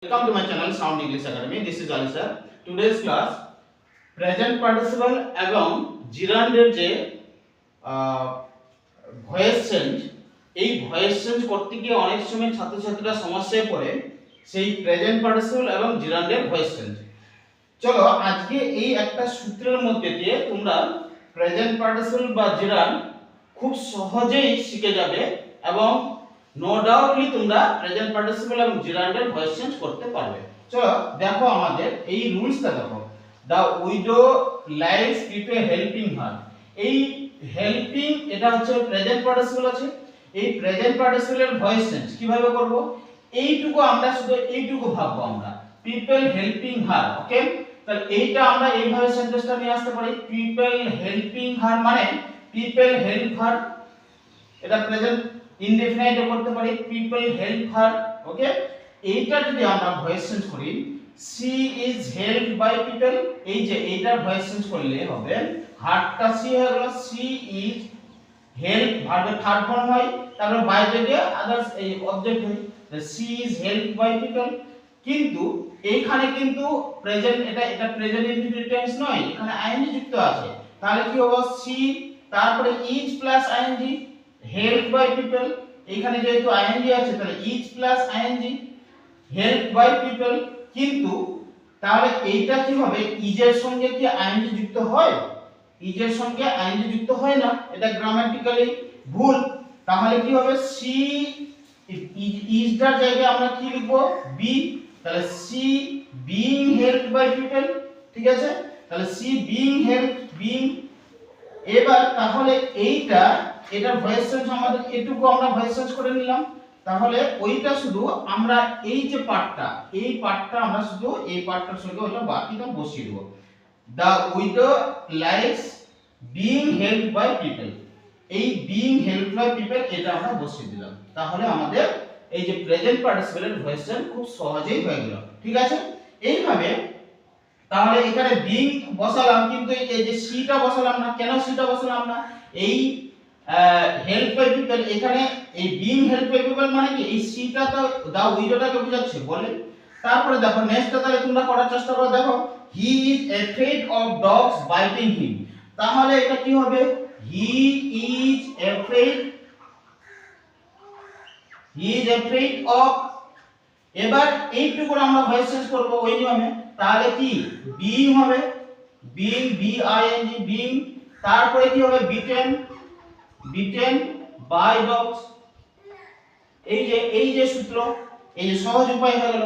Welcome to my channel Sound English Academy. This is Ali sir. Today's class present participle এবং জিরান্ডের যে voice change, এই voice change করতে গিয়ে অনেক সময় ছাত্রছাত্রীরা সমস্যায় পড়ে সেই প্রেজেন্ট পার্টিসিপল এবং জিরান্ডের ভয়েস চেঞ্জ। চলো আজকে এই একটা সূত্রের মধ্যে দিয়ে তোমরা প্রেজেন্ট পার্টিসিপল বা জিরান্ড খুব সহজেই শিখে যাবে এবং নো ডাউটলি তোমরা প্রেজেন্ট পার্টিসিপল এবং জিরান্ডের ভয়েস চেঞ্জ করতে পারবে। চলো দেখো আমাদের এই রুলসটা দেখো। দা উইডো লাইকস পিপল হেল্পিং হার। এই হেল্পিং এটা হচ্ছে প্রেজেন্ট পার্টিসিপল আছে। এই প্রেজেন্ট পার্টিসিপলের ভয়েস চেঞ্জ কিভাবে করব? এইটুকু আমরা শুধু এইটুকু ভাববো আমরা পিপল হেল্পিং হার। ওকে, তাহলে এইটা আমরা এইভাবে সেন্টেন্সটা নিয়ে আসতে পারি। পিপল হেল্পিং হার মানে পিপল হেল্প হার, এটা প্রেজেন্ট ইনডেফিনাইট করতে পারি পিপল হেল্প হার। ওকে, এইটা যদি আমরা ভয়েস চেঞ্জ করি she is helped by people, এই যে এইটার ভয়েস চেঞ্জ করলে হবে হারটা সি হয়ে গেল। সি ইজ হেল্প ভার্বের থার্ড ফর্ম হয়, তারপর বাই যদি আদার্স এই অবজেক্ট হয়, she is helped by people. কিন্তু এইখানে কিন্তু প্রেজেন্ট এটা প্রেজেন্ট ইনডিফিনিট টেন্স নয়, এখানে আইএনজি যুক্ত আছে। তাহলে কি হবে? সি তারপরে is plus ING help by people. এখানে যেহেতু আইএনজি আছে তাহলে is plus ING help by people. কিন্তু তাহলে এইটা কি হবে? ইজ এর সঙ্গে কি আইএনজি যুক্ত হয়? ইজ এর সঙ্গে আইএনজি যুক্ত হয় না, এটা গ্রামাটিক্যালি ভুল। তাহলে কি হবে? সি ইজটার জায়গায় আমরা কি লিখব? বি। তাহলে she being helped by people, ঠিক আছে? তাহলে সি বিং হেল্প বিং। এবার তাহলে এইটা এটা ভয়েস চেঞ্জ আমাদের এটুকু আমরা ভয়েস চেঞ্জ করে নিলাম। তাহলে ওইটা শুধু আমরা এই যে পার্টটা, এই পার্টটা আমরা শুধু এই পার্টটার সঙ্গে ওটা বাকিটা বসিয়ে দেব। The widow likes being helped by people, এই বিং হেল্পড বাই পিপল এটা আমরা বসিয়ে দিলাম। তাহলে আমাদের এই যে প্রেজেন্ট পার্টিসিপলের ভয়েস চেঞ্জ খুব সহজেই হয়ে গেল, ঠিক আছে? এইভাবে তাহলে এখানে বিং বসালাম কিন্তু এই যে সিটা বসালাম না। কেন সিটা বসালাম না? এই হেল্প বাই পিপল, এখানে এই বিং হেল্প বাই পিপল মানে কি এই সিটা তো দা উইডোটাকে বোঝাচ্ছে বলে। তারপরে দেখো নেক্সটটা তাহলে তোমরা করার চেষ্টা করো। দেখো he is afraid of dogs biting him. তাহলে এটা কি হবে? He is afraid of. এবার এইটুকু আমরা ভয়েস চেঞ্জ করব ওই নিয়মে। তাহলে কি বিং হবে, being B I N G being. তারপরে কি হবে? Beaten by dogs. এই যে সূত্র, এই যে সহজ উপায় হয়ে গেল।